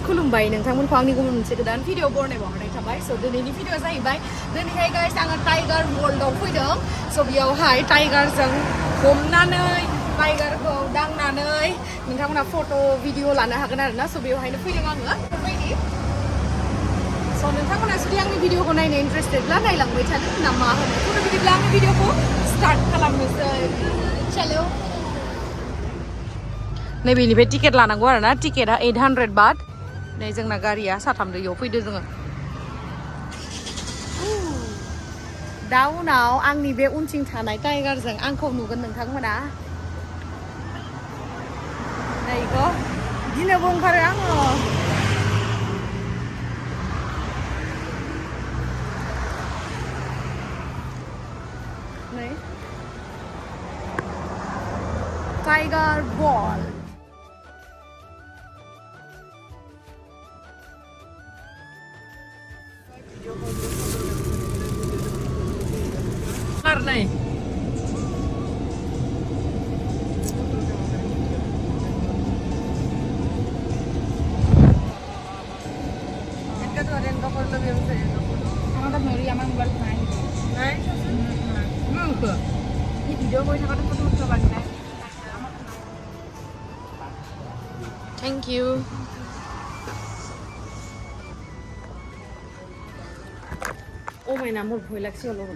खुलुमबाय नोंथांमोनखौ आंनि गुबुन मोनसे गोदान भिडिअ बरनायाव हरनाय थाबाय स' दिनैनि भिडिअ जाहैबाय दिनैहाय गाइस आङो टाइगार वर्ल्डआव फैदों स' बेयावहाय टाइगारजों हमनानै टाइगारखौ दांनानै नोंथांमोनहा फट' भिडिअ लानो हागोन आरोना स' बेवहायनो फैदों आङो बेफोरबायदि स' नोंथांमोना जुदि आंनि भिडिअखौ नायनो इन्टारेस्टेडब्ला नायलांबाय थादो ना मा होनो थ' बिदिब्ला आंनि भिडिअखौ स्टार्ट खालामनोसै चलो नैबेनिफ्राय टिकेट लानांगौ आरोना टिकेटआ 800 बात नै जोंना गारिया साथामदो इयाव फैदो जोङो दा उनाव आंनि बे उनथिं थानाय टाइगारजों आंखौ नुगोन नोंथांमोना नायखौ गिनोबो ओंखारो आङो नै टाइगार बल karnay इनका तो अरेंज का फोटो भी हमसे हमारा मेरी अमन वर्क नहीं नहीं ये वीडियो कोई ना करते तो उसका बनता है थैंक यू ओ मैना मोर भय लागছে অলপ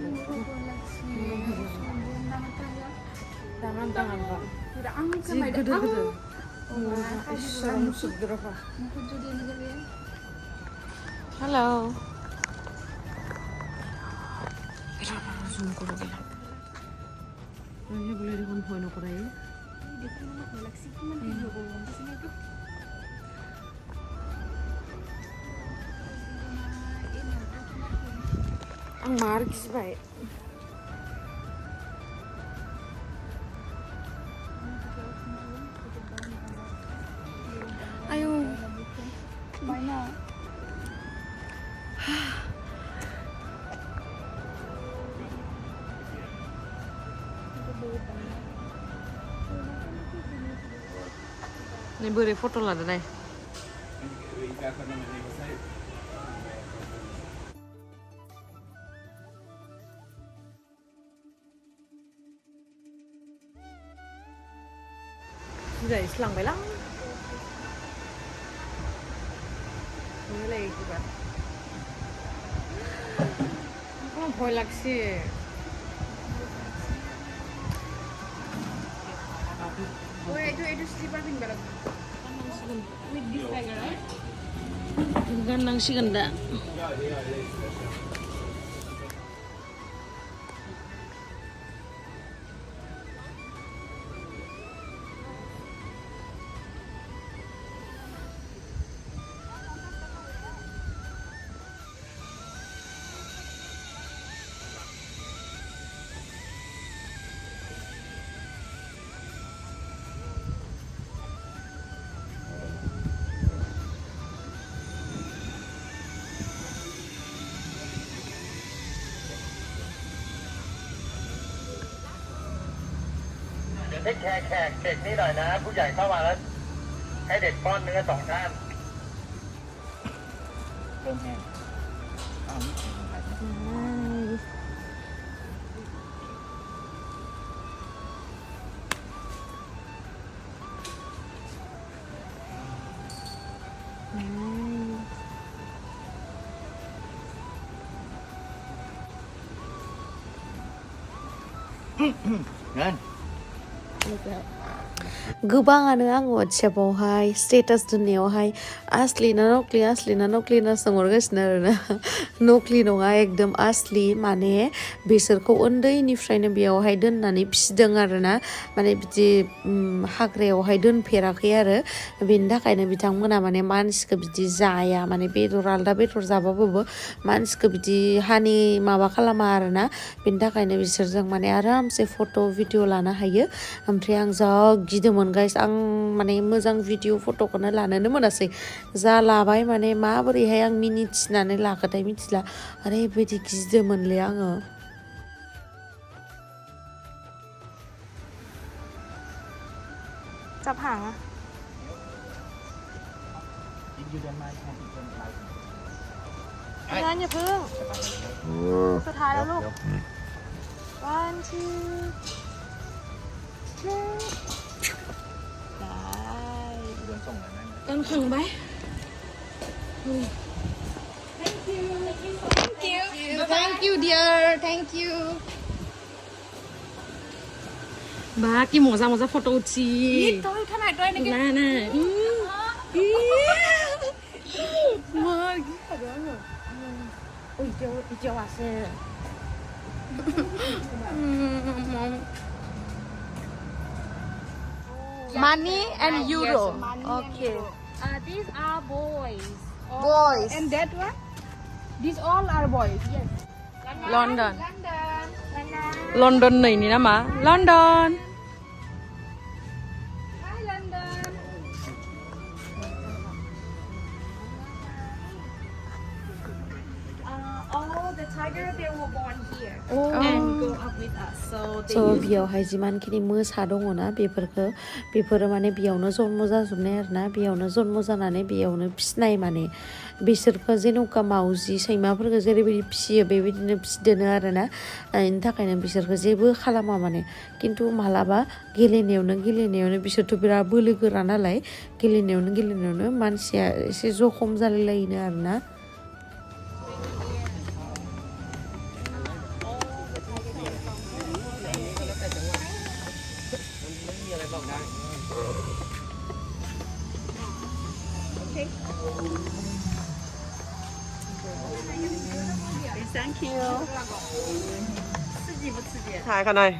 Tangan-tangan Kak. Udah angin kan ada. Gede-gede. Serem segera Kak. Halo. Berapa zoom ko lagi? Ini boleh di-phone ko rin. Hindi ko naman relax ko man video ko kasi nito. Ang marks ba eh? Ayo. Mana? Ini beri foto lah deh. Sudah selang belang. Ini lagi juga. Kamu भय লাগছে ওই এটা sleeper পিনবা লাগবে with this tiger right ganang sigandaให้แขกเด็กนี่หน่อยนะผู้ใหญ่เข้ามาแล้วให้เด็กป้อนเนื้อ2 ท่านเริ่มแห้งงั้นगोबाङानो आङो WhatsAppआवहाय status दोननायावहाय आसलि ना नकलि ना सोंहरगासिनो आरोना नकलि नङा एकदम आसलि माने बिसोरखौ उन्दैनिफ्रायनो बेयावहाय दोननानै फिसिदों आरोना माने बिदि हाग्रायावहाय दोनफेराखै आरो बेनि थाखायनो बिथांमोना माने मानसिखौ बिदि जाया माने आलदा बेदर जाबाबो मानसिखौ बिदि हानि माबा खालामा आरोना बेनि थाखायनो बिसोरजों माने आरामसे फट' भिडिअ लानो हायो ओमफ्राय आं जा गिदोंमोन गाइस आं माने मोजां भिडिअ फट'खौनो लानोनो मोनासै जा लाबाय माने माबोरैहाय आं मिनिथिनानै लाखोथाय मिथिला ओरैबायदि गिदोंमोनलै आङोจับหางอะ งั้นอย่าพึ่งสุดท้ายแล้วลูก one two three ได้ต้นขนมไหม thank you dear thank you บ้ากี่โมงจะโฟโต้จีนี่ตัวขนาดด้วยนะน่ามาอีเจ้าว่าเซ่ money and euro okay These are boys. boys And that one? These all are boys. Yes. London London. London này nè mà London Hi London. All the tiger they were born here and grow up with us. So they so बेयावहाय जिमानखिनि मोसा दङ ना बेफोरो माने बेयावनो जन्म जाजोबनाय आरोना बेयावनो जन्म जानानै बेयावनो फिसिनाय माने बिसोरखौ जेन'का मावजि सैमाफोरखौ जेरैबायदि फिसियो बेबायदिनो फिसिदोनो आरोना बेनि थाखायनो बिसोरखौ जेबो खालामा माने खिन्थु मालाबा गेलेनायावनो बिसोरथ' बिराद बोलो गोरा नालाय गेलेनायावनो मानसिया एसे जखम जालायलायोनो आरोना Thank you ถ่ายกันหน่อย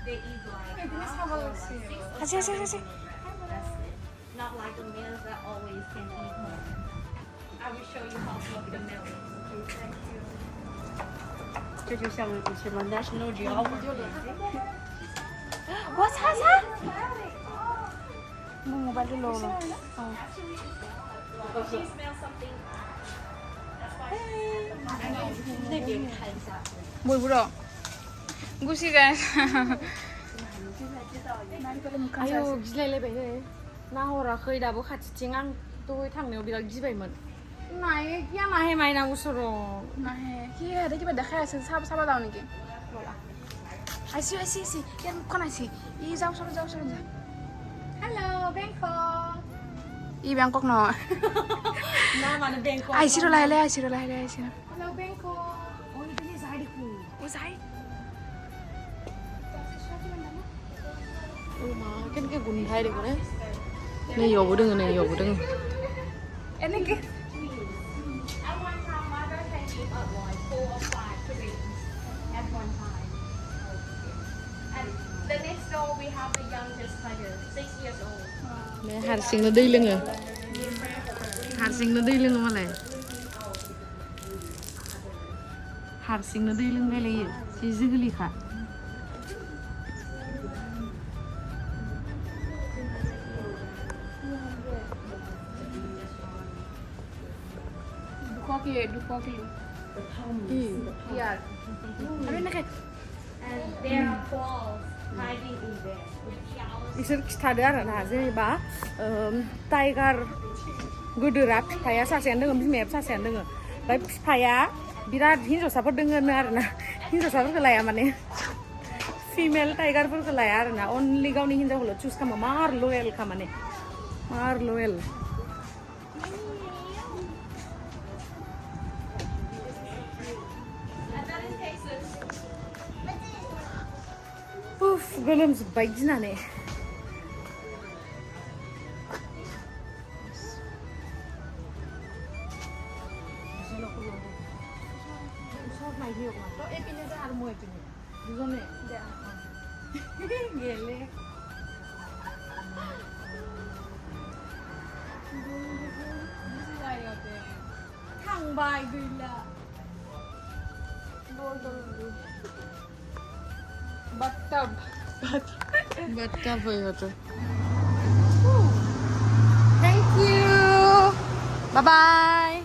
they eat like Let's have a look. not like the males that always can eat more. I will show you how to look the males. Okay, thank you. 这就像什么 National Geographic 哇擦擦มึงไปดูโลเลย She smells something. That's why. 那边看一下 뭐야 뭐야 무시 guys 아유 गिलायलायबाय नै नाहराखै दाबो खाथिथिं आं दहाय थांनायाव बिराद गिबायमोन नाय क्या नाहे मायना उसरो नाहे কি এটা কিবা দেখাই আছে চাবা যাও নেকি আইছি কেন কোন আইছি ই যাও সরো যা Hello, Bangkok. ই ব্যাংকক নহয় না মানে Bangkok. আইছি ৰ লাহে আইছি Hello, Bangkok. Oh, ini Zaidiku. ও যাই मा केनके गुन्धाय देखो ने नै यावबो दोङो Ini ke? At one time, mother can eat like 4 or 5 twins at one time. And the next door we have the youngest tiger, 6 years old. मे हारसिंनो दै लोङो मालाय हारसिंनो दै लोंलायलायो जि जोगोलिखा Dua kilo. Iya. Tapi nak And there are balls hiding in there. बिसोर खिथादो आरो ना जेनेबा टाइगार गोदोरा फिफाया सासेयानो दोङो बिमाया सासेयानो दोङो ओमफ्राय फिफाया बिराद हिन्जावसाफोर दोङो आरोना हिन्जावसाफोरखौ लाया माने फिमेल टाइगारफोरखौ लाया आरोना अनलि गावनि हिन्जावखौल' चुज खालामो मार लयेलखा माने मार लयेल उफ गोलोमजोब्बाय गिनानै দুজনে গেলে थांबाय गैला bathtub होयो तो Thank you Bye bye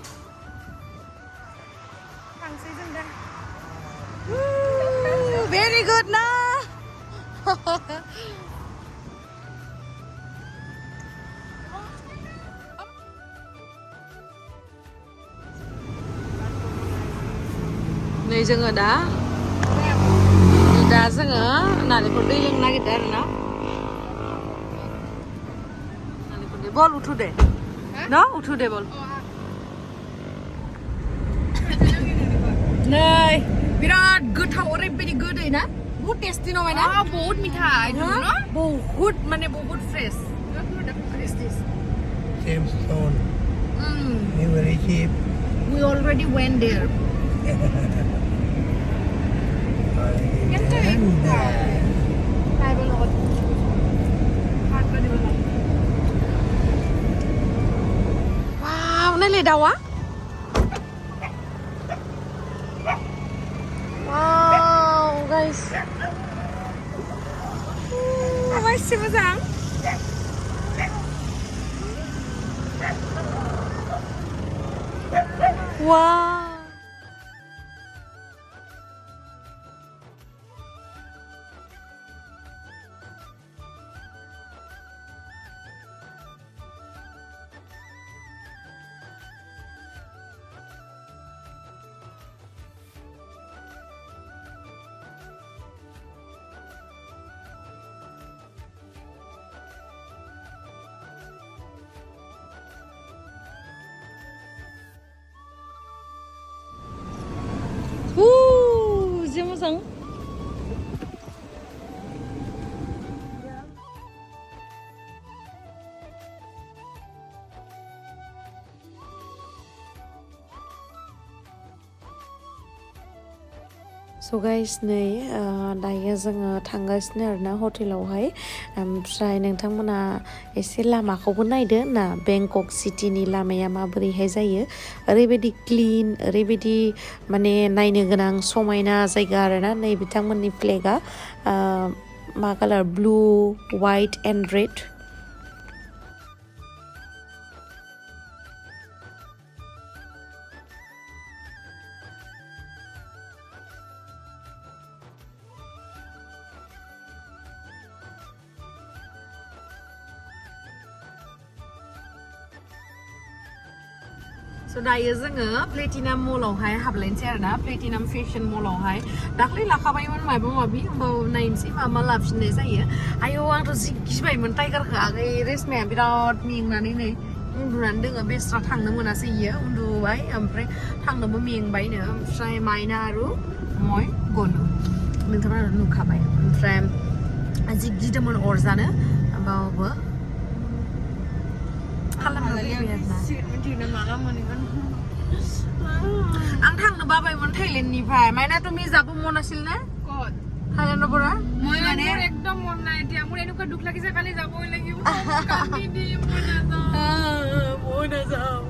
थांसै जों दा Very good na नै जोङो दा जोङो नालेंखर दै लोंनो नागिरदों आरो ना नालेंखर दै बल उठु दे न उठु दे बल नै बिराद गोथाव ओरैबायदि गोदै ना बहुत टेस्टी नङा ना बहुत मिठाई बहुत माने बहुत fresh Same stone. Very cheap. We already went there Wow, này là đâu á? Wow, guys. 맛있지 무상 Wow. Dia masang. So guys नै दायो जोङो थांगासिनो आरोना हटेलावहाय ओमफ्राय नोंथांमोना एसे लामाखौबो नायदो ना बेंकक सिटीनि लामाया माबोरैहाय जायो ओरैबायदि क्लीन ओरैबायदि माने नायनो गोनां समायना जायगा आरोना नै बिथांमोननि फ्लेगा मा colour blue white end red So दायो जोङो प्लेटिनाम मलावहाय हाबलायनोसै आरोना प्लेटिनाम फेशन मलावहाय दाख्लै लाखाबायमोन माबा माबि होमबाबो नायनोसै मा मा लाफिननाय जायो आयौ आंथ' जि गिबायमोन टाइगारखौ आगै रेसमाया बिराद मेंनानै नै उन्दुनानै दोङो बेस्रा थांनो मोनासै इयो उन्दुबाय ओमफ्राय थांनोबो मेंबायनो ओमफ्राय माइना आरो mwjangwinw नोंथाङा नुखाबाय ओमफ्राय जि गिदोंमोन अरजानो होमबाबो आं थांनो बाबायमोन थाइलेण्डनिफ्राय माइनाथ' मिजाबो मनाছিল ना थाइलेण्डৰ পৰা মই মানে একদম মন নাই এতিয়া মোৰ এনেকুৱা দুখ লাগিছে কালি যাবই লাগিব কালি দি মই নাযাওঁ